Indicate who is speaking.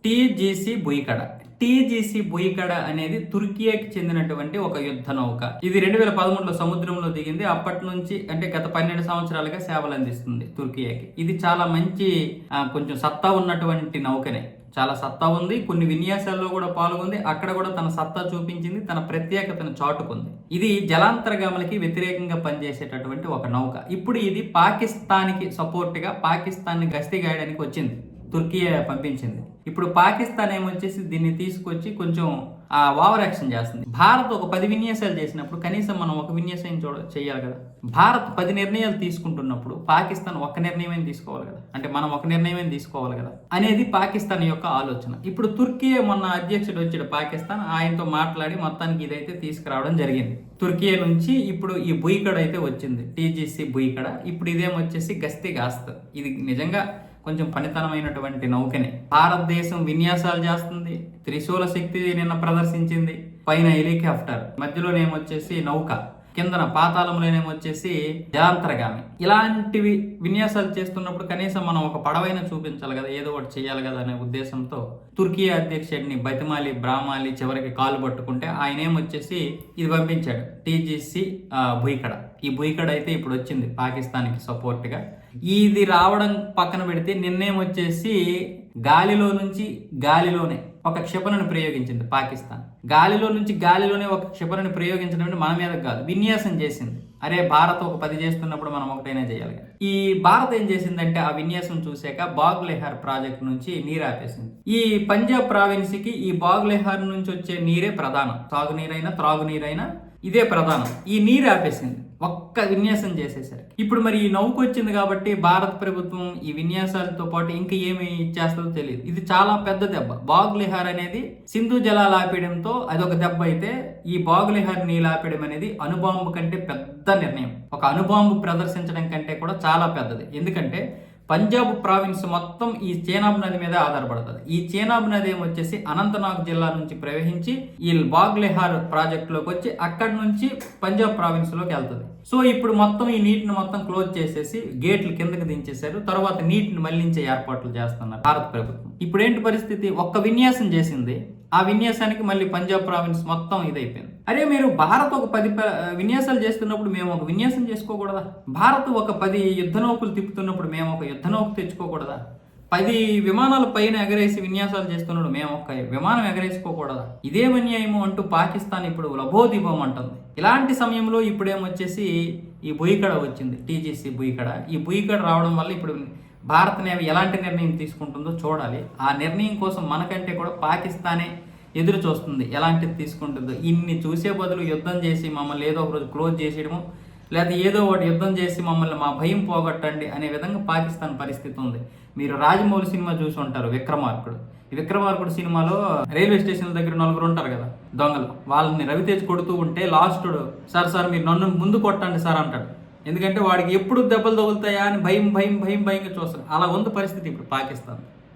Speaker 1: TGC బుయికడ. TGC బుయికడ అనేది తుర్కియాకి చెందినటువంటి ఒక యుద్ధ నౌక. ఇది 2013లో సముద్రంలో దిగింది. అప్పటి నుంచి అంటే గత 12 సంవత్సరాలుగా సేవలు అందిస్తుంది తుర్కియాకి. ఇది చాలా మంచి కొంచెం సత్తా ఉన్నటువంటి నౌకనే. చాలా సత్తా ఉంది. కొన్ని విన్యాసాల్లో కూడా పాల్గొంది. అక్కడ కూడా తన సత్తా చూపించింది. తన ప్రత్యేకతను చాటుకుంది. ఇది జలాంతర్గాములకి వ్యతిరేకంగా పనిచేసేటటువంటి ఒక నౌక. ఇప్పుడు ఇది పాకిస్తాన్కి సపోర్ట్గా పాకిస్తాన్ని గస్తీ గాయడానికి వచ్చింది. తుర్కియా పంపించింది. ఇప్పుడు పాకిస్తాన్ ఏమొచ్చేసి దీన్ని తీసుకొచ్చి కొంచెం ఓవర్ యాక్షన్ చేస్తుంది. భారత్ ఒక 10 విన్యాసాలు చేసినప్పుడు కనీసం మనం ఒక విన్యాసం చేయాలి కదా. భారత్ 10 నిర్ణయాలు తీసుకుంటున్నప్పుడు పాకిస్తాన్ ఒక నిర్ణయమే తీసుకోవాలి కదా. అంటే మనం ఒక నిర్ణయమే తీసుకోవాలి కదా అనేది పాకిస్తాన్ యొక్క ఆలోచన. ఇప్పుడు తుర్కియా మొన్న అధ్యక్షుడు వచ్చాడు పాకిస్తాన్, ఆయనతో మాట్లాడి మొత్తానికి ఇదైతే తీసుకురావడం జరిగింది. తుర్కియా నుంచి ఇప్పుడు ఈ బుయికడ అయితే వచ్చింది, టీజీసీ బుయికడ. ఇప్పుడు ఇదేమొచ్చేసి గస్తీ కాస్తుంది. ఇది నిజంగా కొంచెం పనితనమైనటువంటి నౌకనే. భారతదేశం విన్యాసాలు చేస్తుంది. త్రిశూల శక్తి నిన్న ప్రదర్శించింది. పైన హెలికాప్టర్, మధ్యలోనేమొచ్చేసి నౌక, కిందన పాతాళంలోనేమొచ్చేసి జలాంతర్గామి. ఇలాంటివి విన్యాసాలు చేస్తున్నప్పుడు కనీసం మనం ఒక పడవైనా చూపించాలి కదా, ఏదో ఒకటి చేయాలి కదా అనే ఉద్దేశంతో తుర్కియా అధ్యక్షుడిని బతిమాలి బ్రామాలి చివరికి కాలు పట్టుకుంటే ఆయన ఏమొచ్చేసి ఇది పంపించాడు, టీజీసీ బుయికడ. ఈ బుయికడ అయితే ఇప్పుడు వచ్చింది పాకిస్తాన్కి సపోర్ట్గా. ఇది రావడం పక్కన పెడితే నిన్నేమొచ్చేసి గాలిలోనే ఒక క్షిపణిని ప్రయోగించింది పాకిస్తాన్. గాలిలోనే ఒక క్షిపణిని ప్రయోగించడం అంటే మన మీద కాదు, విన్యాసం చేసింది. అరే భారత్ ఒక 10 చేస్తున్నప్పుడు మనం ఒకటైనా చేయాలి. ఈ భారత్ ఏం చేసిందంటే ఆ విన్యాసం చూశాక బాగ్లెహార్ ప్రాజెక్ట్ నుంచి నీరు ఆపేసింది. ఈ పంజాబ్ ప్రావిన్స్కి ఈ బాగ్లెహార్ నుంచి వచ్చే నీరే ప్రధానం. తాగునీరైనా త్రాగునీరైనా ఇదే ప్రధానం. ఈ నీరు ఆపేసింది ఒక్క విన్యాసం చేసేసరికి. ఇప్పుడు మరి ఈ నౌక వచ్చింది కాబట్టి భారత ప్రభుత్వం ఈ విన్యాసాలతో పాటు ఇంకా ఏమి ఇచ్చేస్తుందో తెలియదు. ఇది చాలా పెద్ద దెబ్బ. బాగ్లిహార్ అనేది సింధు జలాలు ఆపేయడంతో అదొక దెబ్బ అయితే, ఈ బాగ్లిహార్ నీళ్ళు ఆపేయడం అనేది అణుబాంబు కంటే పెద్ద నిర్ణయం. ఒక అణుబాంబు ప్రదర్శించడం కంటే కూడా చాలా పెద్దది. ఎందుకంటే పంజాబ్ ప్రావిన్స్ మొత్తం ఈ చేనాబ్ నది మీద ఆధారపడుతుంది. ఈ చేనాబ్ నది ఏమొచ్చేసి అనంతనాగ్ జిల్లా నుంచి ప్రవహించి ఈ బాగ్లెహార్ ప్రాజెక్టులోకి వచ్చి అక్కడి నుంచి పంజాబ్ ప్రావిన్స్ లోకి వెళ్తుంది. సో ఇప్పుడు మొత్తం ఈ నీటిని మొత్తం క్లోజ్ చేసేసి గేట్లు కిందకి దించేశారు. తర్వాత నీటిని మళ్లించే ఏర్పాట్లు చేస్తున్నారు భారత ప్రభుత్వం. ఇప్పుడు ఏంటి పరిస్థితి? ఒక్క విన్యాసం చేసింది, ఆ విన్యాసానికి మళ్ళీ పంజాబ్ ప్రావిన్స్ మొత్తం ఇదైపోయింది. అరే మీరు భారత్ ఒక 10 విన్యాసాలు చేస్తున్నప్పుడు మేము ఒక విన్యాసం చేసుకోకూడదా? భారత్ ఒక 10 యుద్ధ నౌకలు తిప్పుతున్నప్పుడు మేము ఒక యుద్ధ నౌక తెచ్చుకోకూడదా? 10 విమానాల పైన ఎగరేసి విన్యాసాలు చేస్తున్నాడు, మేము ఒక విమానం ఎగరేసుకోకూడదా? ఇదేం అన్యాయము అంటూ పాకిస్తాన్ ఇప్పుడు లబోదిబోం అంటుంది. ఇలాంటి సమయంలో ఇప్పుడేమొచ్చేసి ఈ బుయికడ వచ్చింది, టీజీసీ బుయికడ. ఈ బుయికడ రావడం వల్ల ఇప్పుడు భారత్ నేవీ ఎలాంటి నిర్ణయం తీసుకుంటుందో చూడాలి. ఆ నిర్ణయం కోసం మనకంటే కూడా పాకిస్తానే ఎదురు చూస్తుంది, ఎలాంటిది తీసుకుంటుందో. ఇన్ని చూసే బదులు యుద్ధం చేసి మమ్మల్ని ఏదో ఒక రోజు క్లోజ్ చేసేయడము, లేదా ఏదో ఒకటి యుద్ధం చేసి మమ్మల్ని మా భయం పోగొట్టండి అనే విధంగా పాకిస్తాన్ పరిస్థితి ఉంది. మీరు రాజమౌళి సినిమా చూసి ఉంటారు, విక్రమార్కుడు. ఈ విక్రమార్కుడు సినిమాలో రైల్వే స్టేషన్ దగ్గర 4 ఉంటారు కదా దొంగలు, వాళ్ళని రవితేజ్ కొడుతూ ఉంటే లాస్ట్ సార్ మీరు నన్ను ముందు కొట్టండి సార్ అంటాడు. ఎందుకంటే వాడికి ఎప్పుడు దెబ్బలు తగులుతాయా అని భయంగా చూస్తారు. అలా ఉంది పరిస్థితి ఇప్పుడు పాకిస్తాన్.